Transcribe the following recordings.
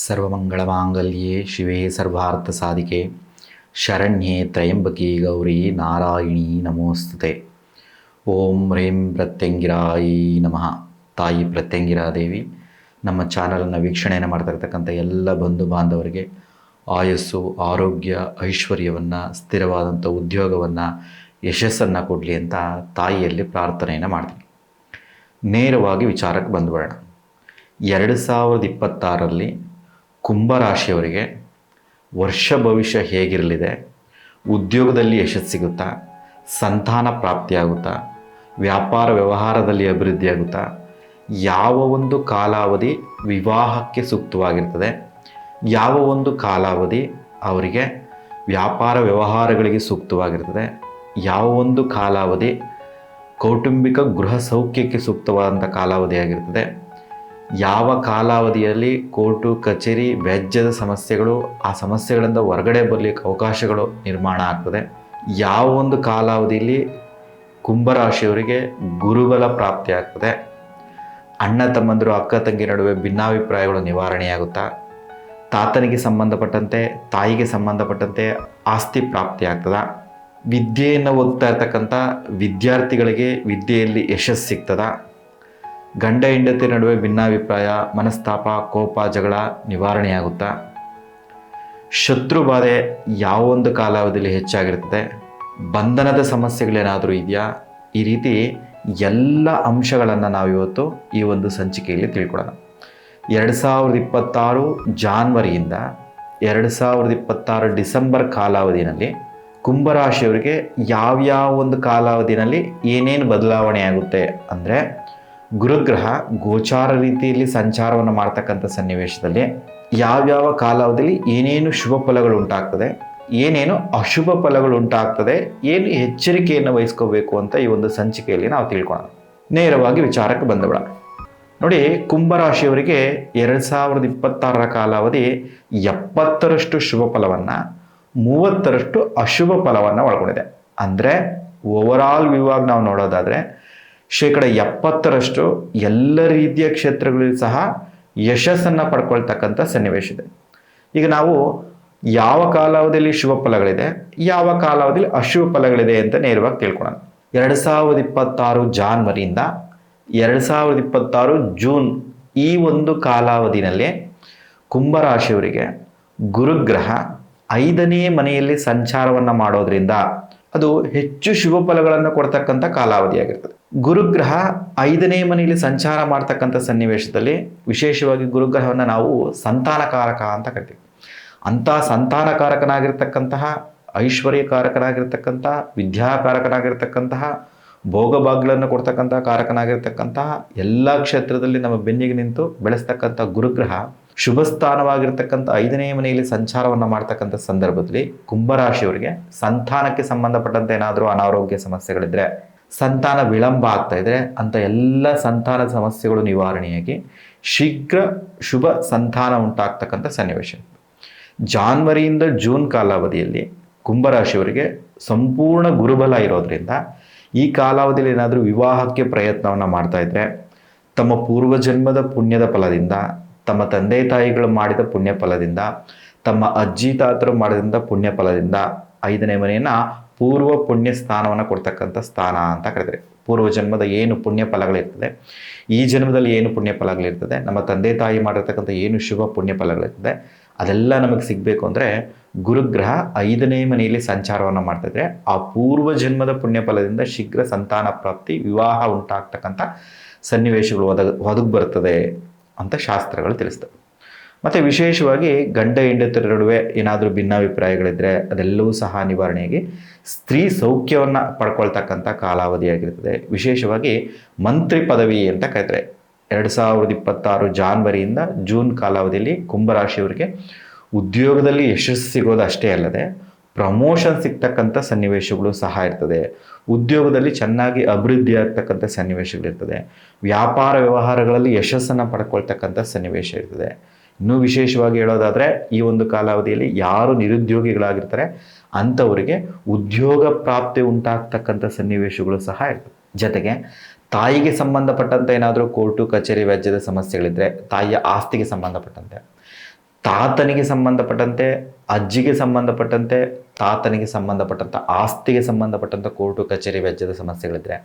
ಸರ್ವಮಂಗಳಮಾಂಗಲ್ಯೆ ಶಿವೆ ಸರ್ವಾರ್ಥಸಾಧಿಕೆ ಶರಣ್ಯೆ ತ್ರಯಂಬಕಿ ಗೌರಿ ನಾರಾಯಣಿ ನಮೋಸ್ತುತೆ. ಓಂ ಹ್ರೀಂ ಪ್ರತ್ಯಂಗಿರಾಯಿ ನಮಃ. ತಾಯಿ ಪ್ರತ್ಯಂಗಿರಾ ದೇವಿ ನಮ್ಮ ಚಾನಲನ್ನು ವೀಕ್ಷಣೆಯನ್ನು ಮಾಡ್ತಿರ್ತಕ್ಕಂಥ ಎಲ್ಲ ಬಂಧು ಬಾಂಧವರಿಗೆ ಆಯಸ್ಸು, ಆರೋಗ್ಯ, ಐಶ್ವರ್ಯವನ್ನು, ಸ್ಥಿರವಾದಂಥ ಉದ್ಯೋಗವನ್ನು, ಯಶಸ್ಸನ್ನು ಕೊಡಲಿ ಅಂತ ತಾಯಿಯಲ್ಲಿ ಪ್ರಾರ್ಥನೆಯನ್ನು ಮಾಡ್ತೀನಿ. ನೇರವಾಗಿ ವಿಚಾರಕ್ಕೆ ಬಂದುಬಿಡೋಣ. 2026ರಲ್ಲಿ ಕುಂಭರಾಶಿಯವರಿಗೆ ವರ್ಷ ಭವಿಷ್ಯ ಹೇಗಿರಲಿದೆ, ಉದ್ಯೋಗದಲ್ಲಿ ಯಶಸ್ಸು ಸಿಗುತ್ತಾ, ಸಂತಾನ ಪ್ರಾಪ್ತಿಯಾಗುತ್ತಾ, ವ್ಯಾಪಾರ ವ್ಯವಹಾರದಲ್ಲಿ ಅಭಿವೃದ್ಧಿ ಆಗುತ್ತಾ, ಯಾವ ಒಂದು ಕಾಲಾವಧಿ ವಿವಾಹಕ್ಕೆ ಸೂಕ್ತವಾಗಿರ್ತದೆ, ಯಾವ ಒಂದು ಕಾಲಾವಧಿ ಅವರಿಗೆ ವ್ಯಾಪಾರ ವ್ಯವಹಾರಗಳಿಗೆ ಸೂಕ್ತವಾಗಿರ್ತದೆ, ಯಾವ ಒಂದು ಕಾಲಾವಧಿ ಕೌಟುಂಬಿಕ ಗೃಹ ಸೌಖ್ಯಕ್ಕೆ ಸೂಕ್ತವಾದಂಥ ಕಾಲಾವಧಿಯಾಗಿರ್ತದೆ, ಯಾವ ಕಾಲಾವಧಿಯಲ್ಲಿ ಕೋರ್ಟು ಕಚೇರಿ ವ್ಯಾಜ್ಯದ ಸಮಸ್ಯೆಗಳು, ಆ ಸಮಸ್ಯೆಗಳಿಂದ ಹೊರಗಡೆ ಬರಲಿಕ್ಕೆ ಅವಕಾಶಗಳು ನಿರ್ಮಾಣ ಆಗ್ತದೆ, ಯಾವ ಒಂದು ಕಾಲಾವಧಿಯಲ್ಲಿ ಕುಂಭರಾಶಿಯವರಿಗೆ ಗುರುಬಲ ಪ್ರಾಪ್ತಿ ಆಗ್ತದೆ, ಅಣ್ಣ ತಮ್ಮಂದಿರು ಅಕ್ಕ ತಂಗಿ ನಡುವೆ ಭಿನ್ನಾಭಿಪ್ರಾಯಗಳು ನಿವಾರಣೆಯಾಗುತ್ತಾ, ತಾತನಿಗೆ ಸಂಬಂಧಪಟ್ಟಂತೆ ತಾಯಿಗೆ ಸಂಬಂಧಪಟ್ಟಂತೆ ಆಸ್ತಿ ಪ್ರಾಪ್ತಿ ಆಗ್ತದ, ವಿದ್ಯೆಯನ್ನು ಓದ್ತಾ ಇರ್ತಕ್ಕಂಥ ವಿದ್ಯಾರ್ಥಿಗಳಿಗೆ ವಿದ್ಯೆಯಲ್ಲಿ ಯಶಸ್ಸು ಸಿಗ್ತದ, ಗಂಡ ಹೆಂಡತಿ ನಡುವೆ ಭಿನ್ನಾಭಿಪ್ರಾಯ, ಮನಸ್ತಾಪ, ಕೋಪ, ಜಗಳ ನಿವಾರಣೆಯಾಗುತ್ತಾ, ಶತ್ರು ಬಾಧೆ ಯಾವ ಒಂದು ಕಾಲಾವಧಿಯಲ್ಲಿ ಹೆಚ್ಚಾಗಿರ್ತದೆ, ಬಂಧನದ ಸಮಸ್ಯೆಗಳೇನಾದರೂ ಇದೆಯಾ, ಈ ರೀತಿ ಎಲ್ಲ ಅಂಶಗಳನ್ನು ನಾವಿವತ್ತು ಈ ಒಂದು ಸಂಚಿಕೆಯಲ್ಲಿ ತಿಳ್ಕೊಳ್ಳೋಣ. 2026 ಜಾನ್ವರಿಯಿಂದ 2026 ಡಿಸೆಂಬರ್ ಕಾಲಾವಧಿಯಲ್ಲಿ ಕುಂಭರಾಶಿಯವರಿಗೆ ಯಾವ್ಯಾವ ಒಂದು ಕಾಲಾವಧಿಯಲ್ಲಿ ಏನೇನು ಬದಲಾವಣೆ ಆಗುತ್ತೆ ಅಂದರೆ, ಗುರುಗ್ರಹ ಗೋಚಾರ ರೀತಿಯಲ್ಲಿ ಸಂಚಾರವನ್ನು ಮಾಡ್ತಕ್ಕಂಥ ಸನ್ನಿವೇಶದಲ್ಲಿ ಯಾವ್ಯಾವ ಕಾಲಾವಧಿಯಲ್ಲಿ ಏನೇನು ಶುಭ ಫಲಗಳು ಉಂಟಾಗ್ತದೆ, ಏನೇನು ಅಶುಭ ಫಲಗಳು ಉಂಟಾಗ್ತದೆ, ಏನು ಎಚ್ಚರಿಕೆಯನ್ನು ವಹಿಸ್ಕೋಬೇಕು ಅಂತ ಈ ಒಂದು ಸಂಚಿಕೆಯಲ್ಲಿ ನಾವು ತಿಳ್ಕೊಳ್ಳೋಣ. ನೇರವಾಗಿ ವಿಚಾರಕ್ಕೆ ಬಂದಬಿಡ. ನೋಡಿ, ಕುಂಭರಾಶಿಯವರಿಗೆ 2026 ಕಾಲಾವಧಿ 70ರಷ್ಟು ಶುಭ ಫಲವನ್ನು, 30ರಷ್ಟು ಅಶುಭ ಫಲವನ್ನು ಒಳಗೊಂಡಿದೆ. ಅಂದರೆ ಓವರಾಲ್ ವಿವಾಗ ನಾವು ನೋಡೋದಾದರೆ 70% ಎಲ್ಲ ರೀತಿಯ ಕ್ಷೇತ್ರಗಳಲ್ಲಿ ಸಹ ಯಶಸ್ಸನ್ನು ಪಡ್ಕೊಳ್ತಕ್ಕಂಥ ಸನ್ನಿವೇಶ ಇದೆ. ಈಗ ನಾವು ಯಾವ ಕಾಲಾವಧಿಯಲ್ಲಿ ಶುಭ ಫಲಗಳಿದೆ, ಯಾವ ಕಾಲಾವಧಿಯಲ್ಲಿ ಅಶುಭ ಫಲಗಳಿದೆ ಅಂತ ನೇರವಾಗಿ ತಿಳ್ಕೊಳ್ಳೋಣ. 2026 ಜಾನ್ವರಿಯಿಂದ 2026 ಜೂನ್ ಈ ಒಂದು ಕಾಲಾವಧಿನಲ್ಲಿ ಕುಂಭರಾಶಿಯವರಿಗೆ ಗುರುಗ್ರಹ 5ನೇ ಮನೆಯಲ್ಲಿ ಸಂಚಾರವನ್ನು ಮಾಡೋದ್ರಿಂದ ಅದು ಹೆಚ್ಚು ಶುಭ ಫಲಗಳನ್ನು ಕೊಡ್ತಕ್ಕಂಥ ಕಾಲಾವಧಿಯಾಗಿರ್ತದೆ. ಗುರುಗ್ರಹ 5ನೇ ಮನೆಯಲ್ಲಿ ಸಂಚಾರ ಮಾಡ್ತಕ್ಕಂಥ ಸನ್ನಿವೇಶದಲ್ಲಿ ವಿಶೇಷವಾಗಿ ಗುರುಗ್ರಹವನ್ನು ನಾವು ಸಂತಾನಕಾರಕ ಅಂತ ಕರಿತೀವಿ. ಅಂಥ ಸಂತಾನಕಾರಕನಾಗಿರ್ತಕ್ಕಂತಹ, ಐಶ್ವರ್ಯಕಾರಕನಾಗಿರ್ತಕ್ಕಂತಹ, ವಿದ್ಯಾಕಾರಕನಾಗಿರ್ತಕ್ಕಂತಹ, ಭೋಗಭಾಗ್ಯಗಳನ್ನು ಕೊಡ್ತಕ್ಕಂಥ ಕಾರಕನಾಗಿರ್ತಕ್ಕಂತಹ, ಎಲ್ಲ ಕ್ಷೇತ್ರದಲ್ಲಿ ನಮ್ಮ ಬೆನ್ನಿಗೆ ನಿಂತು ಬೆಳೆಸ್ತಕ್ಕಂಥ ಗುರುಗ್ರಹ ಶುಭ ಸ್ಥಾನವಾಗಿರ್ತಕ್ಕಂಥ 5ನೇ ಮನೆಯಲ್ಲಿ ಸಂಚಾರವನ್ನು ಮಾಡ್ತಕ್ಕಂಥ ಸಂದರ್ಭದಲ್ಲಿ ಕುಂಭರಾಶಿಯವರಿಗೆ ಸಂತಾನಕ್ಕೆ ಸಂಬಂಧಪಟ್ಟಂತೆ ಏನಾದರೂ ಅನಾರೋಗ್ಯ ಸಮಸ್ಯೆಗಳಿದ್ರೆ, ಸಂತಾನ ವಿಳಂಬ ಆಗ್ತಾ ಇದ್ರೆ ಅಂತ ಎಲ್ಲ ಸಂತಾನ ಸಮಸ್ಯೆಗಳು ನಿವಾರಣೆಯಾಗಿ ಶೀಘ್ರ ಶುಭ ಸಂತಾನ ಉಂಟಾಗ್ತಕ್ಕಂಥ ಸನ್ನಿವೇಶ. ಜಾನ್ವರಿಯಿಂದ ಜೂನ್ ಕಾಲಾವಧಿಯಲ್ಲಿ ಕುಂಭರಾಶಿಯವರಿಗೆ ಸಂಪೂರ್ಣ ಗುರುಬಲ ಇರೋದ್ರಿಂದ ಈ ಕಾಲಾವಧಿಯಲ್ಲಿ ಏನಾದರೂ ವಿವಾಹಕ್ಕೆ ಪ್ರಯತ್ನವನ್ನು ಮಾಡ್ತಾ ಇದ್ರೆ, ತಮ್ಮ ಪೂರ್ವಜನ್ಮದ ಪುಣ್ಯದ ಫಲದಿಂದ, ತಮ್ಮ ತಂದೆ ತಾಯಿಗಳು ಮಾಡಿದ ಪುಣ್ಯ ಫಲದಿಂದ, ತಮ್ಮ ಅಜ್ಜಿ ತಾತರು ಮಾಡಿದಂಥ ಪುಣ್ಯ ಫಲದಿಂದ 5ನೇ ಮನೆಯನ್ನು ಪೂರ್ವ ಪುಣ್ಯ ಸ್ಥಾನವನ್ನು ಕೊಡ್ತಕ್ಕಂಥ ಸ್ಥಾನ ಅಂತ ಕರೀತಾರೆ. ಪೂರ್ವ ಜನ್ಮದ ಏನು ಪುಣ್ಯ ಫಲಗಳಿರ್ತದೆ, ಈ ಜನ್ಮದಲ್ಲಿ ಏನು ಪುಣ್ಯ ಫಲಗಳಿರ್ತದೆ, ನಮ್ಮ ತಂದೆ ತಾಯಿ ಮಾಡಿರ್ತಕ್ಕಂಥ ಏನು ಶುಭ ಪುಣ್ಯ ಫಲಗಳಿರ್ತದೆ, ಅದೆಲ್ಲ ನಮಗೆ ಸಿಗಬೇಕು ಅಂದರೆ ಗುರುಗ್ರಹ 5ನೇ ಮನೆಯಲ್ಲಿ ಸಂಚಾರವನ್ನು ಮಾಡ್ತಿದ್ರೆ ಆ ಪೂರ್ವ ಜನ್ಮದ ಪುಣ್ಯ ಫಲದಿಂದ ಶೀಘ್ರ ಸಂತಾನ ಪ್ರಾಪ್ತಿ, ವಿವಾಹ ಉಂಟಾಗ್ತಕ್ಕಂಥ ಸನ್ನಿವೇಶಗಳು ಒದಗಿ ಬರ್ತದೆ ಅಂತ ಶಾಸ್ತ್ರಗಳು ತಿಳಿಸ್ತವೆ. ಮತ್ತು ವಿಶೇಷವಾಗಿ ಗಂಡ ಹೆಂಡತಿರ ನಡುವೆ ಏನಾದರೂ ಭಿನ್ನಾಭಿಪ್ರಾಯಗಳಿದ್ದರೆ ಅದೆಲ್ಲವೂ ಸಹ ನಿವಾರಣೆಯಾಗಿ ಸ್ತ್ರೀ ಸೌಖ್ಯವನ್ನು ಪಡ್ಕೊಳ್ತಕ್ಕಂಥ ಕಾಲಾವಧಿಯಾಗಿರ್ತದೆ. ವಿಶೇಷವಾಗಿ ಮಂತ್ರಿ ಪದವಿ ಅಂತ ಕರೀತಾರೆ. 2026 ಜಾನ್ವರಿಯಿಂದ ಜೂನ್ ಕಾಲಾವಧಿಯಲ್ಲಿ ಕುಂಭರಾಶಿಯವರಿಗೆ ಉದ್ಯೋಗದಲ್ಲಿ ಯಶಸ್ಸು ಸಿಗೋದು ಅಷ್ಟೇ ಅಲ್ಲದೆ ಪ್ರಮೋಷನ್ ಸಿಗ್ತಕ್ಕಂಥ ಸನ್ನಿವೇಶಗಳು ಸಹ ಇರ್ತದೆ. ಉದ್ಯೋಗದಲ್ಲಿ ಚೆನ್ನಾಗಿ ಅಭಿವೃದ್ಧಿ ಆಗ್ತಕ್ಕಂಥ ಸನ್ನಿವೇಶಗಳಿರ್ತದೆ. ವ್ಯಾಪಾರ ವ್ಯವಹಾರಗಳಲ್ಲಿ ಯಶಸ್ಸನ್ನು ಪಡ್ಕೊಳ್ತಕ್ಕಂಥ ಸನ್ನಿವೇಶ ಇರ್ತದೆ. ಇನ್ನೂ ವಿಶೇಷವಾಗಿ ಹೇಳೋದಾದರೆ ಈ ಒಂದು ಕಾಲಾವಧಿಯಲ್ಲಿ ಯಾರು ನಿರುದ್ಯೋಗಿಗಳಾಗಿರ್ತಾರೆ ಅಂಥವರಿಗೆ ಉದ್ಯೋಗ ಪ್ರಾಪ್ತಿ ಉಂಟಾಗ್ತಕ್ಕಂಥ ಸನ್ನಿವೇಶಗಳು ಸಹ ಇರ್ತದೆ. ಜೊತೆಗೆ ತಾಯಿಗೆ ಸಂಬಂಧಪಟ್ಟಂತೆ ಏನಾದರೂ ಕೋರ್ಟು ಕಚೇರಿ ವ್ಯಾಜ್ಯದ ಸಮಸ್ಯೆಗಳಿದ್ದರೆ, ತಾಯಿಯ ಆಸ್ತಿಗೆ ಸಂಬಂಧಪಟ್ಟಂತೆ, ತಾತನಿಗೆ ಸಂಬಂಧಪಟ್ಟಂತೆ, ಅಜ್ಜಿಗೆ ಸಂಬಂಧಪಟ್ಟಂತೆ, ತಾತನಿಗೆ ಸಂಬಂಧಪಟ್ಟಂಥ ಆಸ್ತಿಗೆ ಸಂಬಂಧಪಟ್ಟಂಥ ಕೋರ್ಟು ಕಚೇರಿ ವೆಚ್ಚದ ಸಮಸ್ಯೆಗಳಿದ್ರೆ,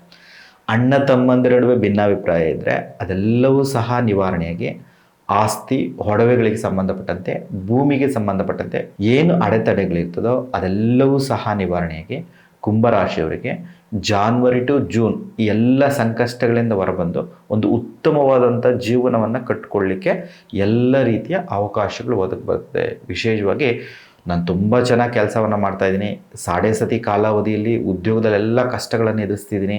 ಅಣ್ಣ ತಮ್ಮಂದಿರ ನಡುವೆ ಭಿನ್ನಾಭಿಪ್ರಾಯ ಇದ್ದರೆ ಅದೆಲ್ಲವೂ ಸಹ ನಿವಾರಣೆಯಾಗಿ ಆಸ್ತಿ ಒಡವೆಗಳಿಗೆ ಸಂಬಂಧಪಟ್ಟಂತೆ, ಭೂಮಿಗೆ ಸಂಬಂಧಪಟ್ಟಂತೆ ಏನು ಅಡೆತಡೆಗಳಿರ್ತದೋ ಅದೆಲ್ಲವೂ ಸಹ ನಿವಾರಣೆಯಾಗಿ ಕುಂಭರಾಶಿಯವರಿಗೆ ಜಾನ್ವರಿ ಟು ಜೂನ್ ಈ ಎಲ್ಲ ಸಂಕಷ್ಟಗಳಿಂದ ಹೊರಬಂದು ಒಂದು ಉತ್ತಮವಾದಂಥ ಜೀವನವನ್ನು ಕಟ್ಟಿಕೊಳ್ಳಿಕ್ಕೆ ಎಲ್ಲ ರೀತಿಯ ಅವಕಾಶಗಳು ಒದಗಿ ಬರ್ತದೆ. ವಿಶೇಷವಾಗಿ ನಾನು ತುಂಬ ಚೆನ್ನಾಗಿ ಕೆಲಸವನ್ನು ಮಾಡ್ತಾಯಿದ್ದೀನಿ. ಸಾಡೆ ಸತಿ ಕಾಲಾವಧಿಯಲ್ಲಿ ಉದ್ಯೋಗದಲ್ಲೆಲ್ಲ ಕಷ್ಟಗಳನ್ನು ಎದುರಿಸ್ತಿದ್ದೀನಿ.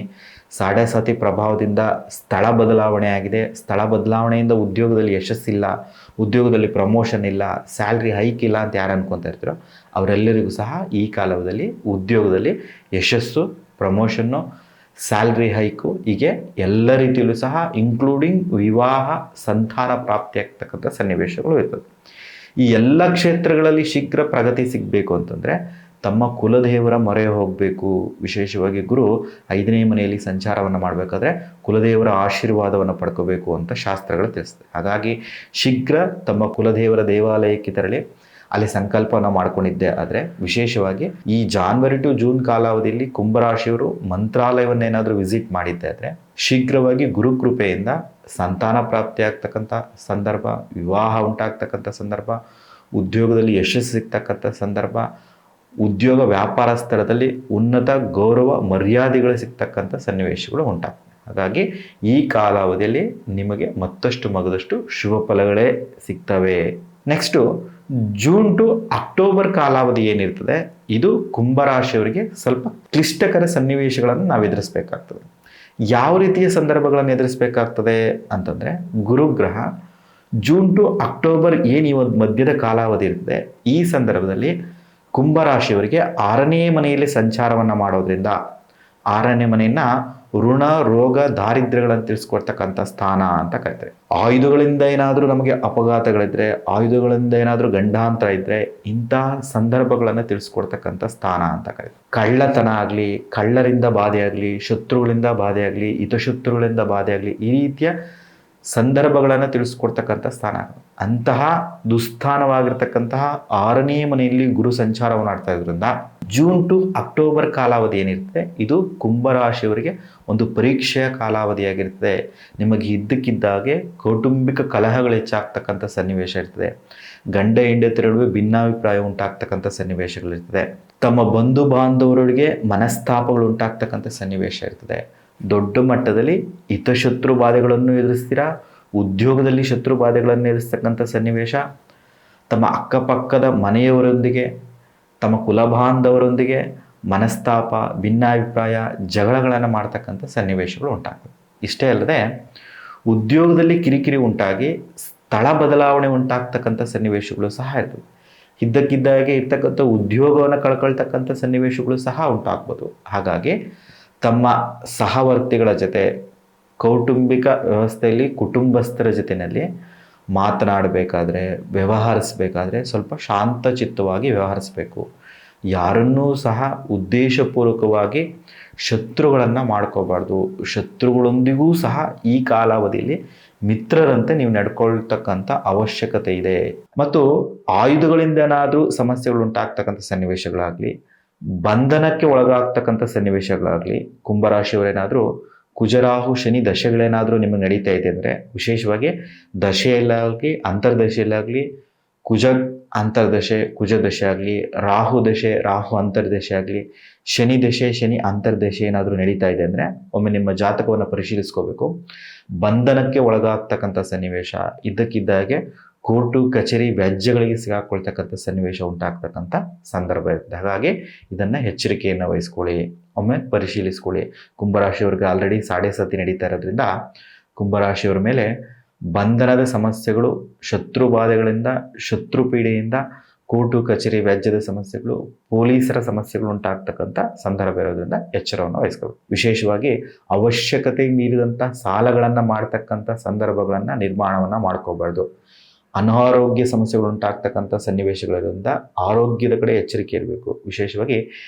ಸಾಡೆ ಸತಿ ಪ್ರಭಾವದಿಂದ ಸ್ಥಳ ಬದಲಾವಣೆ ಆಗಿದೆ. ಸ್ಥಳ ಬದಲಾವಣೆಯಿಂದ ಉದ್ಯೋಗದಲ್ಲಿ ಯಶಸ್ಸಿಲ್ಲ, ಉದ್ಯೋಗದಲ್ಲಿ ಪ್ರಮೋಷನ್ ಇಲ್ಲ, ಸ್ಯಾಲ್ರಿ ಹೈಕ್ ಇಲ್ಲ ಅಂತ ಯಾರು ಅನ್ಕೊತಾ ಇರ್ತೀರೋ ಅವರೆಲ್ಲರಿಗೂ ಸಹ ಈ ಕಾಲದಲ್ಲಿ ಉದ್ಯೋಗದಲ್ಲಿ ಯಶಸ್ಸು, ಪ್ರಮೋಷನ್ನು, ಸ್ಯಾಲ್ರಿ ಹೈಕು, ಹೀಗೆ ಎಲ್ಲ ರೀತಿಯಲ್ಲೂ ಸಹ ಇನ್ಕ್ಲೂಡಿಂಗ್ ವಿವಾಹ, ಸಂತಾನ ಪ್ರಾಪ್ತಿ ಆಗ್ತಕ್ಕಂಥ ಸನ್ನಿವೇಶಗಳು ಇರ್ತದೆ. ಈ ಎಲ್ಲ ಕ್ಷೇತ್ರಗಳಲ್ಲಿ ಶೀಘ್ರ ಪ್ರಗತಿ ಸಿಗಬೇಕು ಅಂತಂದರೆ ತಮ್ಮ ಕುಲದೇವರ ಮೊರೆ ಹೋಗಬೇಕು. ವಿಶೇಷವಾಗಿ ಗುರು 5ನೇ ಮನೆಯಲ್ಲಿ ಸಂಚಾರವನ್ನು ಮಾಡಬೇಕಾದ್ರೆ ಕುಲದೇವರ ಆಶೀರ್ವಾದವನ್ನು ಪಡ್ಕೋಬೇಕು ಅಂತ ಶಾಸ್ತ್ರಗಳು ತಿಳಿಸ್ತದೆ. ಹಾಗಾಗಿ ಶೀಘ್ರ ತಮ್ಮ ಕುಲದೇವರ ದೇವಾಲಯಕ್ಕೆ ತೆರಳಿ ಅಲ್ಲಿ ಸಂಕಲ್ಪವನ್ನು ಮಾಡ್ಕೊಂಡಿದ್ದೆ ಆದರೆ ವಿಶೇಷವಾಗಿ ಈ ಜಾನ್ವರಿ ಟು ಜೂನ್ ಕಾಲಾವಧಿಯಲ್ಲಿ ಕುಂಭರಾಶಿಯವರು ಮಂತ್ರಾಲಯವನ್ನೇನಾದರೂ ವಿಸಿಟ್ ಮಾಡಿದ್ದೆ ಆದರೆ ಶೀಘ್ರವಾಗಿ ಗುರುಕೃಪೆಯಿಂದ ಸಂತಾನ ಪ್ರಾಪ್ತಿ ಆಗ್ತಕ್ಕಂಥ ಸಂದರ್ಭ, ವಿವಾಹ ಉಂಟಾಗ್ತಕ್ಕಂಥ ಸಂದರ್ಭ, ಉದ್ಯೋಗದಲ್ಲಿ ಯಶಸ್ಸು ಸಿಗ್ತಕ್ಕಂಥ ಸಂದರ್ಭ, ಉದ್ಯೋಗ ವ್ಯಾಪಾರ ಸ್ಥಳದಲ್ಲಿ ಉನ್ನತ ಗೌರವ ಮರ್ಯಾದೆಗಳು ಸಿಗ್ತಕ್ಕಂಥ ಸನ್ನಿವೇಶಗಳು ಉಂಟಾಗ್ತವೆ. ಹಾಗಾಗಿ ಈ ಕಾಲಾವಧಿಯಲ್ಲಿ ನಿಮಗೆ ಮತ್ತಷ್ಟು ಮಗದಷ್ಟು ಶುಭ ಫಲಗಳೇ ಸಿಗ್ತವೆ. ನೆಕ್ಸ್ಟು ಜೂನ್ ಟು ಅಕ್ಟೋಬರ್ ಕಾಲಾವಧಿ ಏನಿರ್ತದೆ ಇದು ಕುಂಭರಾಶಿಯವರಿಗೆ ಸ್ವಲ್ಪ ಕ್ಲಿಷ್ಟಕರ ಸನ್ನಿವೇಶಗಳನ್ನು ನಾವು ಎದುರಿಸಬೇಕಾಗ್ತದೆ. ಯಾವ ರೀತಿಯ ಸಂದರ್ಭಗಳನ್ನು ಎದುರಿಸಬೇಕಾಗ್ತದೆ ಅಂತಂದರೆ, ಗುರುಗ್ರಹ ಜೂನ್ ಟು ಅಕ್ಟೋಬರ್ ಏನು ಈ ಮಧ್ಯದ ಕಾಲಾವಧಿ ಇರ್ತದೆ ಈ ಸಂದರ್ಭದಲ್ಲಿ ಕುಂಭರಾಶಿಯವರಿಗೆ 6ನೇ ಮನೆಯಲ್ಲಿ ಸಂಚಾರವನ್ನು ಮಾಡೋದ್ರಿಂದ 6ನೇ ಮನೆಯನ್ನು ಋಣ, ರೋಗ, ದಾರಿದ್ರ್ಯಗಳನ್ನು ತಿಳಿಸ್ಕೊಡ್ತಕ್ಕಂಥ ಸ್ಥಾನ ಅಂತ ಕರೀತಾರೆ. ಆಯುಧಗಳಿಂದ ಏನಾದರೂ ನಮಗೆ ಅಪಘಾತಗಳಿದ್ರೆ, ಆಯುಧಗಳಿಂದ ಏನಾದರೂ ಗಂಡಾಂತರ ಇದ್ದರೆ ಇಂತಹ ಸಂದರ್ಭಗಳನ್ನು ತಿಳಿಸ್ಕೊಡ್ತಕ್ಕಂಥ ಸ್ಥಾನ ಅಂತ ಕರೀತಾರೆ. ಕಳ್ಳತನ ಆಗಲಿ, ಕಳ್ಳರಿಂದ ಬಾಧೆ ಆಗಲಿ, ಶತ್ರುಗಳಿಂದ ಬಾಧೆ ಆಗಲಿ, ಹಿತಶತ್ರುಗಳಿಂದ ಬಾಧೆ ಆಗಲಿ, ಈ ರೀತಿಯ ಸಂದರ್ಭಗಳನ್ನು ತಿಳಿಸ್ಕೊಡ್ತಕ್ಕಂಥ ಸ್ಥಾನ. ಅಂತಹ ದುಸ್ಥಾನವಾಗಿರ್ತಕ್ಕಂತಹ 6ನೇ ಮನೆಯಲ್ಲಿ ಗುರು ಸಂಚಾರವನ್ನು ಮಾಡ್ತಾ ಇದ್ರಿಂದ ಜೂನ್ ಟು ಅಕ್ಟೋಬರ್ ಕಾಲಾವಧಿ ಏನಿರ್ತದೆ ಇದು ಕುಂಭರಾಶಿಯವರಿಗೆ ಒಂದು ಪರೀಕ್ಷೆಯ ಕಾಲಾವಧಿಯಾಗಿರ್ತದೆ. ನಿಮಗೆ ಇದ್ದಕ್ಕಿದ್ದಾಗೆ ಕೌಟುಂಬಿಕ ಕಲಹಗಳು ಹೆಚ್ಚಾಗ್ತಕ್ಕಂಥ ಸನ್ನಿವೇಶ ಇರ್ತದೆ. ಗಂಡ ಹೆಂಡತಿರ ನಡುವೆ ಭಿನ್ನಾಭಿಪ್ರಾಯ ಉಂಟಾಗ್ತಕ್ಕಂಥ ಸನ್ನಿವೇಶಗಳಿರ್ತದೆ. ತಮ್ಮ ಬಂಧು ಬಾಂಧವರೊಳಗೆ ಮನಸ್ತಾಪಗಳು ಉಂಟಾಗ್ತಕ್ಕಂಥ ಸನ್ನಿವೇಶ ಇರ್ತದೆ. ದೊಡ್ಡ ಮಟ್ಟದಲ್ಲಿ ಹಿತಶತ್ರು ಬಾಧೆಗಳನ್ನು ಎದುರಿಸ್ತೀರಾ, ಉದ್ಯೋಗದಲ್ಲಿ ಶತ್ರು ಬಾಧೆಗಳನ್ನು ಎದುರಿಸ್ತಕ್ಕಂಥ ಸನ್ನಿವೇಶ, ತಮ್ಮ ಅಕ್ಕಪಕ್ಕದ ಮನೆಯವರೊಂದಿಗೆ, ತಮ್ಮ ಕುಲಬಾಂಧವರೊಂದಿಗೆ ಮನಸ್ತಾಪ, ಭಿನ್ನಾಭಿಪ್ರಾಯ, ಜಗಳಗಳನ್ನು ಮಾಡ್ತಕ್ಕಂಥ ಸನ್ನಿವೇಶಗಳು ಉಂಟಾಗ್ತವೆ. ಇಷ್ಟೇ ಅಲ್ಲದೆ ಉದ್ಯೋಗದಲ್ಲಿ ಕಿರಿಕಿರಿ ಉಂಟಾಗಿ ಸ್ಥಳ ಬದಲಾವಣೆ ಉಂಟಾಗ್ತಕ್ಕಂಥ ಸನ್ನಿವೇಶಗಳು ಸಹ ಇರ್ತವೆ. ಇದ್ದಕ್ಕಿದ್ದಾಗೆ ಇರ್ತಕ್ಕಂಥ ಉದ್ಯೋಗವನ್ನು ಕಳ್ಕೊಳ್ತಕ್ಕಂಥ ಸನ್ನಿವೇಶಗಳು ಸಹ ಉಂಟಾಗ್ಬೋದು. ಹಾಗಾಗಿ ತಮ್ಮ ಸಹವರ್ತಿಗಳ ಜೊತೆ, ಕೌಟುಂಬಿಕ ವ್ಯವಸ್ಥೆಯಲ್ಲಿ ಕುಟುಂಬಸ್ಥರ ಜೊತೆಯಲ್ಲಿ ಮಾತನಾಡಬೇಕಾದ್ರೆ, ವ್ಯವಹರಿಸಬೇಕಾದ್ರೆ ಸ್ವಲ್ಪ ಶಾಂತಚಿತ್ತವಾಗಿ ವ್ಯವಹರಿಸಬೇಕು. ಯಾರನ್ನೂ ಸಹ ಉದ್ದೇಶಪೂರ್ವಕವಾಗಿ ಶತ್ರುಗಳನ್ನು ಮಾಡ್ಕೋಬಾರ್ದು. ಶತ್ರುಗಳೊಂದಿಗೂ ಸಹ ಈ ಕಾಲಾವಧಿಯಲ್ಲಿ ಮಿತ್ರರಂತೆ ನೀವು ನಡ್ಕೊಳ್ತಕ್ಕಂಥ ಅವಶ್ಯಕತೆ ಇದೆ. ಮತ್ತು ಆಯುಧಗಳಿಂದ ಏನಾದರೂ ಸಮಸ್ಯೆಗಳು ಉಂಟಾಗ್ತಕ್ಕಂಥ ಸನ್ನಿವೇಶಗಳಾಗಲಿ, ಬಂಧನಕ್ಕೆ ಒಳಗಾಗ್ತಕ್ಕಂಥ ಸನ್ನಿವೇಶಗಳಾಗಲಿ, ಕುಂಭರಾಶಿಯವರೇನಾದರೂ ಕುಜರಾಹು ಶನಿ ದಶೆಗಳೇನಾದರೂ ನಿಮಗೆ ನಡೀತಾ ಇದೆ ಅಂದರೆ ವಿಶೇಷವಾಗಿ ದಶೆಯಲ್ಲಾಗಲಿ ಅಂತರ್ದಶೆಯಲ್ಲಾಗಲಿ, ಕುಜ ಅಂತರ್ದಶೆ ಕುಜ ದಶೆ ಆಗಲಿ, ರಾಹು ದಶೆ ರಾಹು ಅಂತರ್ದಶೆ ಆಗಲಿ, ಶನಿ ದಶೆ ಶನಿ ಅಂತರ್ದಶೆ ಏನಾದರೂ ನಡೀತಾ ಇದೆ ಅಂದರೆ ಒಮ್ಮೆ ನಿಮ್ಮ ಜಾತಕವನ್ನು ಪರಿಶೀಲಿಸ್ಕೋಬೇಕು. ಬಂಧನಕ್ಕೆ ಒಳಗಾಗ್ತಕ್ಕಂಥ ಸನ್ನಿವೇಶ, ಇದ್ದಕ್ಕಿದ್ದಾಗೆ ಕೋರ್ಟು ಕಚೇರಿ ವ್ಯಾಜ್ಯಗಳಿಗೆ ಸಿಗಾಕೊಳ್ತಕ್ಕಂಥ ಸನ್ನಿವೇಶ ಉಂಟಾಗ್ತಕ್ಕಂಥ ಸಂದರ್ಭ ಇರುತ್ತೆ. ಹಾಗಾಗಿ ಇದನ್ನು ಎಚ್ಚರಿಕೆಯನ್ನು ವಹಿಸ್ಕೊಳ್ಳಿ, ಒಮ್ಮೆ ಪರಿಶೀಲಿಸ್ಕೊಳ್ಳಿ. ಕುಂಭರಾಶಿಯವ್ರಿಗೆ ಆಲ್ರೆಡಿ ಸಾಡೆ ಸತಿ ನಡೀತಾ ಇರೋದ್ರಿಂದ ಕುಂಭರಾಶಿಯವರ ಮೇಲೆ ಬಂಧನದ ಸಮಸ್ಯೆಗಳು, ಶತ್ರು ಬಾಧೆಗಳಿಂದ, ಶತ್ರು ಪೀಡೆಯಿಂದ, ಕೋರ್ಟು ಕಚೇರಿ ವ್ಯಾಜ್ಯದ ಸಮಸ್ಯೆಗಳು, ಪೊಲೀಸರ ಸಮಸ್ಯೆಗಳು ಉಂಟಾಗ್ತಕ್ಕಂಥ ಸಂದರ್ಭ ಇರೋದ್ರಿಂದ ಎಚ್ಚರವನ್ನು ವಹಿಸ್ಕೋಬೇಕು. ವಿಶೇಷವಾಗಿ ಅವಶ್ಯಕತೆ ಮೀರಿದಂಥ ಸಾಲಗಳನ್ನು ಮಾಡ್ತಕ್ಕಂಥ ಸಂದರ್ಭಗಳನ್ನು ನಿರ್ಮಾಣವನ್ನು ಮಾಡ್ಕೋಬಾರ್ದು. ಅನಾರೋಗ್ಯ ಸಮಸ್ಯೆಗಳು ಉಂಟಾಗ್ತಕ್ಕಂಥ ಸನ್ನಿವೇಶಗಳಿರೋದ್ರಿಂದ ಆರೋಗ್ಯದ ಕಡೆ ಎಚ್ಚರಿಕೆ ಇರಬೇಕು. ವಿಶೇಷವಾಗಿ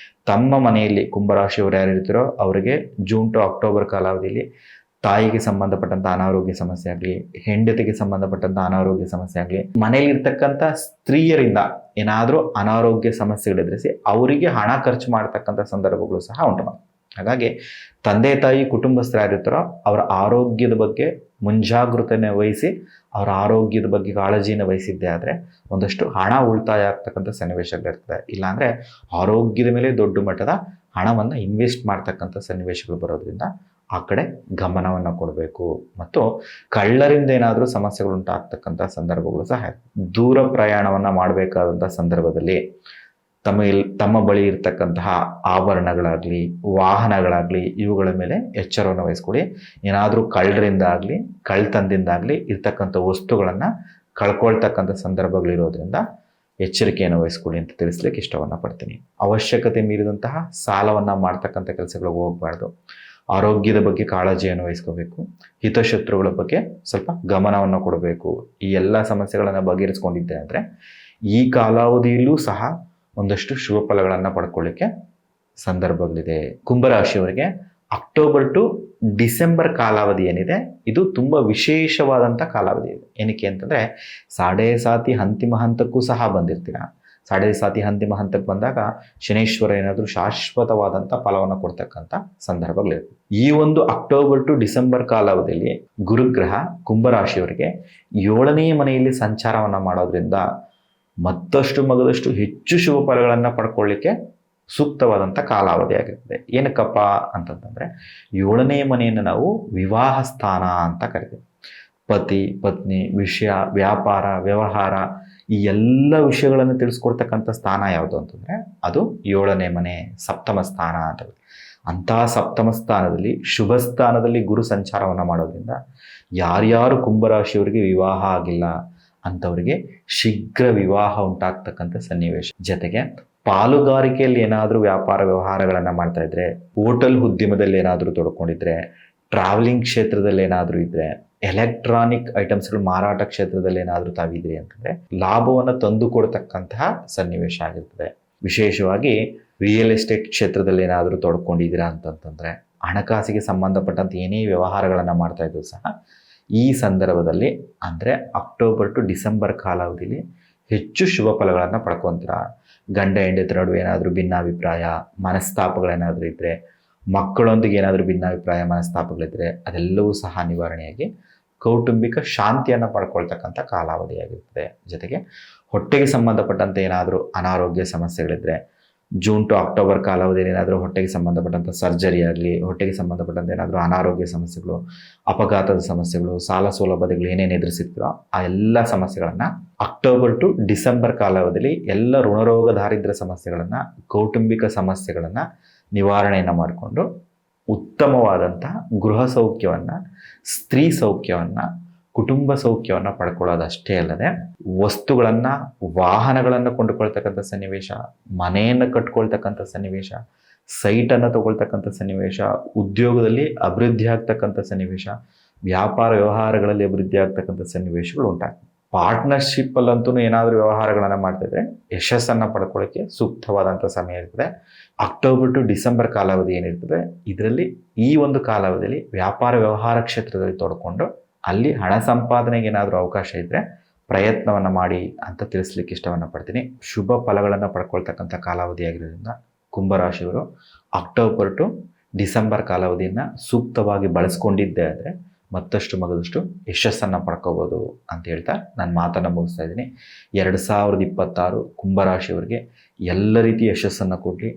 ತಮ್ಮ ಮನೆಯಲ್ಲಿ ಕುಂಭರಾಶಿಯವರು ಯಾರಿರ್ತಾರೋ ಅವರಿಗೆ ಜೂನ್ ಟು ಅಕ್ಟೋಬರ್ ಕಾಲಾವಧಿಯಲ್ಲಿ ತಾಯಿಗೆ ಸಂಬಂಧಪಟ್ಟಂತ ಅನಾರೋಗ್ಯ ಸಮಸ್ಯೆ ಆಗಲಿ, ಹೆಂಡತಿಗೆ ಸಂಬಂಧಪಟ್ಟಂತ ಅನಾರೋಗ್ಯ ಸಮಸ್ಯೆ ಆಗಲಿ, ಮನೆಯಲ್ಲಿರ್ತಕ್ಕಂಥ ಸ್ತ್ರೀಯರಿಂದ ಏನಾದರೂ ಅನಾರೋಗ್ಯ ಸಮಸ್ಯೆಗಳಿದ್ರೆ ಅವರಿಗೆ ಹಣ ಖರ್ಚು ಮಾಡ್ತಕ್ಕಂಥ ಸಂದರ್ಭಗಳು ಸಹ ಉಂಟು ಮಾಡ್ತವೆ. ಹಾಗಾಗಿ ತಂದೆ ತಾಯಿ ಕುಟುಂಬಸ್ಥರು ಯಾರಿರ್ತಾರೋ ಅವರ ಆರೋಗ್ಯದ ಬಗ್ಗೆ ಮುಂಜಾಗೃತನೆ ವಹಿಸಿ ಅವರ ಆರೋಗ್ಯದ ಬಗ್ಗೆ ಕಾಳಜಿಯನ್ನು ವಹಿಸಿದ್ದೆ ಆದರೆ ಒಂದಷ್ಟು ಹಣ ಉಳಿತಾಯ ಆಗ್ತಕ್ಕಂಥ ಸನ್ನಿವೇಶಗಳಿರ್ತದೆ. ಇಲ್ಲಾಂದರೆ ಆರೋಗ್ಯದ ಮೇಲೆ ದೊಡ್ಡ ಮಟ್ಟದ ಹಣವನ್ನು ಇನ್ವೆಸ್ಟ್ ಮಾಡ್ತಕ್ಕಂಥ ಸನ್ನಿವೇಶಗಳು ಬರೋದ್ರಿಂದ ಆ ಕಡೆ ಗಮನವನ್ನು ಕೊಡಬೇಕು. ಮತ್ತು ಕಳ್ಳರಿಂದ ಏನಾದರೂ ಸಮಸ್ಯೆಗಳು ಉಂಟಾಗ್ತಕ್ಕಂಥ ಸಂದರ್ಭಗಳು ಸಹ ದೂರ ಪ್ರಯಾಣವನ್ನು ಮಾಡಬೇಕಾದಂಥ ಸಂದರ್ಭದಲ್ಲಿ ತಮ್ಮ ಬಳಿ ಇರ್ತಕ್ಕಂತಹ ಆಭರಣಗಳಾಗಲಿ, ವಾಹನಗಳಾಗಲಿ ಇವುಗಳ ಮೇಲೆ ಎಚ್ಚರವನ್ನು ವಹಿಸ್ಕೊಡಿ. ಏನಾದರೂ ಕಳ್ಳರಿಂದ ಆಗಲಿ ಕಳ್ತನದಿಂದಾಗಲಿ ಇರ್ತಕ್ಕಂಥ ವಸ್ತುಗಳನ್ನು ಕಳ್ಕೊಳ್ತಕ್ಕಂಥ ಸಂದರ್ಭಗಳಿರೋದ್ರಿಂದ ಎಚ್ಚರಿಕೆಯನ್ನು ವಹಿಸ್ಕೊಡಿ ಅಂತ ತಿಳಿಸ್ಲಿಕ್ಕೆ ಇಷ್ಟವನ್ನು ಪಡ್ತೀನಿ. ಅವಶ್ಯಕತೆ ಮೀರಿದಂತಹ ಸಾಲವನ್ನು ಮಾಡ್ತಕ್ಕಂಥ ಕೆಲಸಗಳಿಗೆ ಹೋಗಬಾರ್ದು. ಆರೋಗ್ಯದ ಬಗ್ಗೆ ಕಾಳಜಿಯನ್ನು ವಹಿಸ್ಕೋಬೇಕು. ಹಿತಶತ್ರುಗಳ ಬಗ್ಗೆ ಸ್ವಲ್ಪ ಗಮನವನ್ನು ಕೊಡಬೇಕು. ಈ ಎಲ್ಲ ಸಮಸ್ಯೆಗಳನ್ನು ಬಗೆಹರಿಸ್ಕೊಂಡಿದ್ದೆ ಅಂದರೆ ಈ ಕಾಲಾವಧಿಯಲ್ಲೂ ಸಹ ಒಂದಷ್ಟು ಶುಭ ಫಲಗಳನ್ನು ಪಡ್ಕೊಳ್ಳಿಕ್ಕೆ ಸಂದರ್ಭಗಳಿದೆ. ಕುಂಭರಾಶಿಯವರಿಗೆ ಅಕ್ಟೋಬರ್ ಟು ಡಿಸೆಂಬರ್ ಕಾಲಾವಧಿ ಏನಿದೆ ಇದು ತುಂಬ ವಿಶೇಷವಾದಂಥ ಕಾಲಾವಧಿ ಇದೆ. ಏನಕ್ಕೆ ಅಂತಂದರೆ ಸಾಡೆ ಸಾತಿ ಅಂತಿಮ ಹಂತಕ್ಕೂ ಸಹ ಬಂದಿರ್ತೀರ. ಸಾಡೆ ಸಾತಿ ಅಂತಿಮ ಹಂತಕ್ಕೆ ಬಂದಾಗ ಶನೇಶ್ವರ ಏನಾದರೂ ಶಾಶ್ವತವಾದಂಥ ಫಲವನ್ನು ಕೊಡ್ತಕ್ಕಂಥ ಸಂದರ್ಭಗಳಿರುತ್ತೆ. ಈ ಒಂದು ಅಕ್ಟೋಬರ್ ಟು ಡಿಸೆಂಬರ್ ಕಾಲಾವಧಿಯಲ್ಲಿ ಗುರುಗ್ರಹ ಕುಂಭರಾಶಿಯವರಿಗೆ 7ನೇ ಮನೆಯಲ್ಲಿ ಸಂಚಾರವನ್ನು ಮಾಡೋದ್ರಿಂದ ಮತ್ತಷ್ಟು ಮಗದಷ್ಟು ಹೆಚ್ಚು ಶುಭ ಫಲಗಳನ್ನು ಪಡ್ಕೊಳ್ಳಿಕ್ಕೆ ಸೂಕ್ತವಾದಂಥ ಕಾಲಾವಧಿ ಆಗಿರ್ತದೆ. ಏನಕ್ಕಪ್ಪ ಅಂತಂತಂದರೆ 7ನೇ ಮನೆಯನ್ನು ನಾವು ವಿವಾಹ ಸ್ಥಾನ ಅಂತ ಕರಿತೀವಿ. ಪತಿ ಪತ್ನಿ ವಿಷಯ, ವ್ಯಾಪಾರ, ವ್ಯವಹಾರ ಈ ಎಲ್ಲ ವಿಷಯಗಳನ್ನು ತಿಳಿಸ್ಕೊಡ್ತಕ್ಕಂಥ ಸ್ಥಾನ ಯಾವುದು ಅಂತಂದರೆ ಅದು 7ನೇ ಮನೆ, ಸಪ್ತಮ ಸ್ಥಾನ ಅಂತ. ಅಂತಹ ಸಪ್ತಮ ಸ್ಥಾನದಲ್ಲಿ ಶುಭ ಸ್ಥಾನದಲ್ಲಿ ಗುರು ಸಂಚಾರವನ್ನು ಮಾಡೋದ್ರಿಂದ ಯಾರ್ಯಾರು ಕುಂಭರಾಶಿಯವರಿಗೆ ವಿವಾಹ ಆಗಿಲ್ಲ ಅಂಥವರಿಗೆ ಶೀಘ್ರ ವಿವಾಹ ಉಂಟಾಗ್ತಕ್ಕಂಥ ಸನ್ನಿವೇಶ. ಜೊತೆಗೆ ಪಾಲುಗಾರಿಕೆಯಲ್ಲಿ ಏನಾದರೂ ವ್ಯಾಪಾರ ವ್ಯವಹಾರಗಳನ್ನು ಮಾಡ್ತಾ ಇದ್ರೆ, ಹೋಟೆಲ್ ಉದ್ಯಮದಲ್ಲಿ ಏನಾದರೂ ತೊಡ್ಕೊಂಡಿದ್ರೆ, ಟ್ರಾವೆಲಿಂಗ್ ಕ್ಷೇತ್ರದಲ್ಲಿ ಏನಾದರೂ ಇದ್ದರೆ, ಎಲೆಕ್ಟ್ರಾನಿಕ್ ಐಟಮ್ಸ್ಗಳು ಮಾರಾಟ ಕ್ಷೇತ್ರದಲ್ಲಿ ಏನಾದರೂ ತಾವಿದ್ರಿ ಅಂತಂದರೆ ಲಾಭವನ್ನು ತಂದು ಕೊಡ್ತಕ್ಕಂತಹ ಸನ್ನಿವೇಶ ಆಗಿರ್ತದೆ. ವಿಶೇಷವಾಗಿ ರಿಯಲ್ ಎಸ್ಟೇಟ್ ಕ್ಷೇತ್ರದಲ್ಲಿ ಏನಾದರೂ ತೊಡ್ಕೊಂಡಿದ್ದೀರಾ ಅಂತಂತಂದರೆ ಹಣಕಾಸಿಗೆ ಸಂಬಂಧಪಟ್ಟಂತೆ ಏನೇ ವ್ಯವಹಾರಗಳನ್ನು ಮಾಡ್ತಾ ಇದ್ರು ಸಹ ಈ ಸಂದರ್ಭದಲ್ಲಿ ಅಂದರೆ ಅಕ್ಟೋಬರ್ ಟು ಡಿಸೆಂಬರ್ ಕಾಲಾವಧಿಯಲ್ಲಿ ಹೆಚ್ಚು ಶುಭ ಫಲಗಳನ್ನು ಪಡ್ಕೊತೀರ. ಗಂಡ ಹೆಂಡತಿ ನಡುವೆ ಏನಾದರೂ ಭಿನ್ನಾಭಿಪ್ರಾಯ ಮನಸ್ತಾಪಗಳೇನಾದರೂ ಇದ್ದರೆ, ಮಕ್ಕಳೊಂದಿಗೆ ಏನಾದರೂ ಭಿನ್ನಾಭಿಪ್ರಾಯ ಮನಸ್ತಾಪಗಳಿದ್ದರೆ ಅದೆಲ್ಲವೂ ಸಹ ನಿವಾರಣೆಯಾಗಿ ಕೌಟುಂಬಿಕ ಶಾಂತಿಯನ್ನು ಪಡ್ಕೊಳ್ತಕ್ಕಂಥ ಕಾಲಾವಧಿಯಾಗಿರ್ತದೆ. ಜೊತೆಗೆ ಹೊಟ್ಟೆಗೆ ಸಂಬಂಧಪಟ್ಟಂತೆ ಏನಾದರೂ ಅನಾರೋಗ್ಯ ಸಮಸ್ಯೆಗಳಿದ್ದರೆ ಜೂನ್ ಟು ಅಕ್ಟೋಬರ್ ಕಾಲಾವಧಿಯಲ್ಲಿ ಏನಾದರೂ ಹೊಟ್ಟೆಗೆ ಸಂಬಂಧಪಟ್ಟಂಥ ಸರ್ಜರಿ ಆಗಲಿ, ಹೊಟ್ಟೆಗೆ ಸಂಬಂಧಪಟ್ಟಂತೆ ಏನಾದರೂ ಅನಾರೋಗ್ಯ ಸಮಸ್ಯೆಗಳು, ಅಪಘಾತದ ಸಮಸ್ಯೆಗಳು, ಸಾಲ ಸೌಲಭ್ಯಗಳು ಏನೇನು ಎದುರಿಸಿರ್ತೀರೋ ಆ ಎಲ್ಲ ಸಮಸ್ಯೆಗಳನ್ನು ಅಕ್ಟೋಬರ್ ಟು ಡಿಸೆಂಬರ್ ಕಾಲಾವಧಿಯಲ್ಲಿ ಎಲ್ಲ ಋಣರೋಗ ದಾರಿದ್ರ್ಯ ಸಮಸ್ಯೆಗಳನ್ನು, ಕೌಟುಂಬಿಕ ಸಮಸ್ಯೆಗಳನ್ನು ನಿವಾರಣೆಯನ್ನು ಮಾಡಿಕೊಂಡು ಉತ್ತಮವಾದಂತಹ ಗೃಹ ಸೌಖ್ಯವನ್ನು, ಸ್ತ್ರೀ ಸೌಖ್ಯವನ್ನು, ಕುಟುಂಬ ಸೌಖ್ಯವನ್ನು ಪಡ್ಕೊಳ್ಳೋದಷ್ಟೇ ಅಲ್ಲದೆ ವಸ್ತುಗಳನ್ನು, ವಾಹನಗಳನ್ನು ಕೊಂಡುಕೊಳ್ತಕ್ಕಂಥ ಸನ್ನಿವೇಶ, ಮನೆಯನ್ನು ಕಟ್ಕೊಳ್ತಕ್ಕಂಥ ಸನ್ನಿವೇಶ, ಸೈಟನ್ನು ತಗೊಳ್ತಕ್ಕಂಥ ಸನ್ನಿವೇಶ, ಉದ್ಯೋಗದಲ್ಲಿ ಅಭಿವೃದ್ಧಿ ಆಗ್ತಕ್ಕಂಥ ಸನ್ನಿವೇಶ, ವ್ಯಾಪಾರ ವ್ಯವಹಾರಗಳಲ್ಲಿ ಅಭಿವೃದ್ಧಿ ಆಗ್ತಕ್ಕಂಥ ಸನ್ನಿವೇಶಗಳು ಉಂಟಾಗ್ತವೆ. ಪಾರ್ಟ್ನರ್ಶಿಪ್ಪಲ್ಲಂತೂ ಏನಾದರೂ ವ್ಯವಹಾರಗಳನ್ನು ಮಾಡ್ತಿದ್ರೆ ಯಶಸ್ಸನ್ನು ಪಡ್ಕೊಳ್ಳೋಕ್ಕೆ ಸೂಕ್ತವಾದಂಥ ಸಮಯ ಇರ್ತದೆ. ಅಕ್ಟೋಬರ್ ಟು ಡಿಸೆಂಬರ್ ಕಾಲಾವಧಿ ಏನಿರ್ತದೆ ಇದರಲ್ಲಿ ಈ ಒಂದು ಕಾಲಾವಧಿಯಲ್ಲಿ ವ್ಯಾಪಾರ ವ್ಯವಹಾರ ಕ್ಷೇತ್ರದಲ್ಲಿ ತೊಡ್ಕೊಂಡು ಅಲ್ಲಿ ಹಣ ಸಂಪಾದನೆಗೆ ಏನಾದರೂ ಅವಕಾಶ ಇದ್ದರೆ ಪ್ರಯತ್ನವನ್ನು ಮಾಡಿ ಅಂತ ತಿಳಿಸ್ಲಿಕ್ಕೆ ಇಷ್ಟವನ್ನು ಪಡ್ತೀನಿ. ಶುಭ ಫಲಗಳನ್ನು ಪಡ್ಕೊಳ್ತಕ್ಕಂಥ ಕಾಲಾವಧಿಯಾಗಿರೋದ್ರಿಂದ ಕುಂಭರಾಶಿಯವರು ಅಕ್ಟೋಬರ್ ಟು ಡಿಸೆಂಬರ್ ಕಾಲಾವಧಿಯನ್ನು ಸೂಕ್ತವಾಗಿ ಬಳಸ್ಕೊಂಡಿದ್ದೇ ಆದರೆ ಮತ್ತಷ್ಟು ಮಗದಷ್ಟು ಯಶಸ್ಸನ್ನು ಪಡ್ಕೋಬೋದು ಅಂತ ಹೇಳ್ತಾ ನಾನು ಮಾತನ್ನು ಮುಗಿಸ್ತಾ ಇದ್ದೀನಿ. 2026 ಕುಂಭರಾಶಿಯವರಿಗೆ ಎಲ್ಲ ರೀತಿಯ ಯಶಸ್ಸನ್ನು ಕೊಡಲಿ,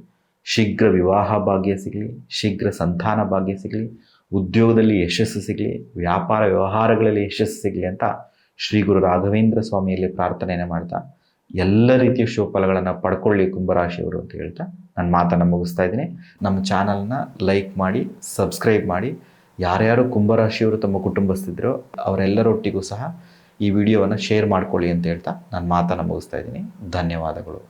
ಶೀಘ್ರ ವಿವಾಹ ಭಾಗ್ಯ ಸಿಗಲಿ, ಶೀಘ್ರ ಸಂತಾನ ಭಾಗ್ಯ ಸಿಗಲಿ, ಉದ್ಯೋಗದಲ್ಲಿ ಯಶಸ್ಸು ಸಿಗಲಿ, ವ್ಯಾಪಾರ ವ್ಯವಹಾರಗಳಲ್ಲಿ ಯಶಸ್ಸು ಸಿಗಲಿ ಅಂತ ಶ್ರೀ ಗುರು ರಾಘವೇಂದ್ರ ಸ್ವಾಮಿಯಲ್ಲಿ ಪ್ರಾರ್ಥನೆಯನ್ನು ಮಾಡ್ತಾ ಎಲ್ಲ ರೀತಿಯ ಶುಭ ಫಲಗಳನ್ನು ಪಡ್ಕೊಳ್ಳಿ ಕುಂಭರಾಶಿಯವರು ಅಂತ ಹೇಳ್ತಾ ನಾನು ಮಾತನ್ನು ಮುಗಿಸ್ತಾ ಇದ್ದೀನಿ. ನಮ್ಮ ಚಾನಲ್ನ ಲೈಕ್ ಮಾಡಿ, ಸಬ್ಸ್ಕ್ರೈಬ್ ಮಾಡಿ. ಯಾರ್ಯಾರು ಕುಂಭರಾಶಿಯವರು ತಮ್ಮ ಕುಟುಂಬಸ್ಥಿದ್ರೋ ಅವರೆಲ್ಲರೊಟ್ಟಿಗೂ ಸಹ ಈ ವಿಡಿಯೋವನ್ನು ಶೇರ್ ಮಾಡ್ಕೊಳ್ಳಿ ಅಂತ ಹೇಳ್ತಾ ನಾನು ಮಾತನ್ನು ಮುಗಿಸ್ತಾ ಇದ್ದೀನಿ. ಧನ್ಯವಾದಗಳು.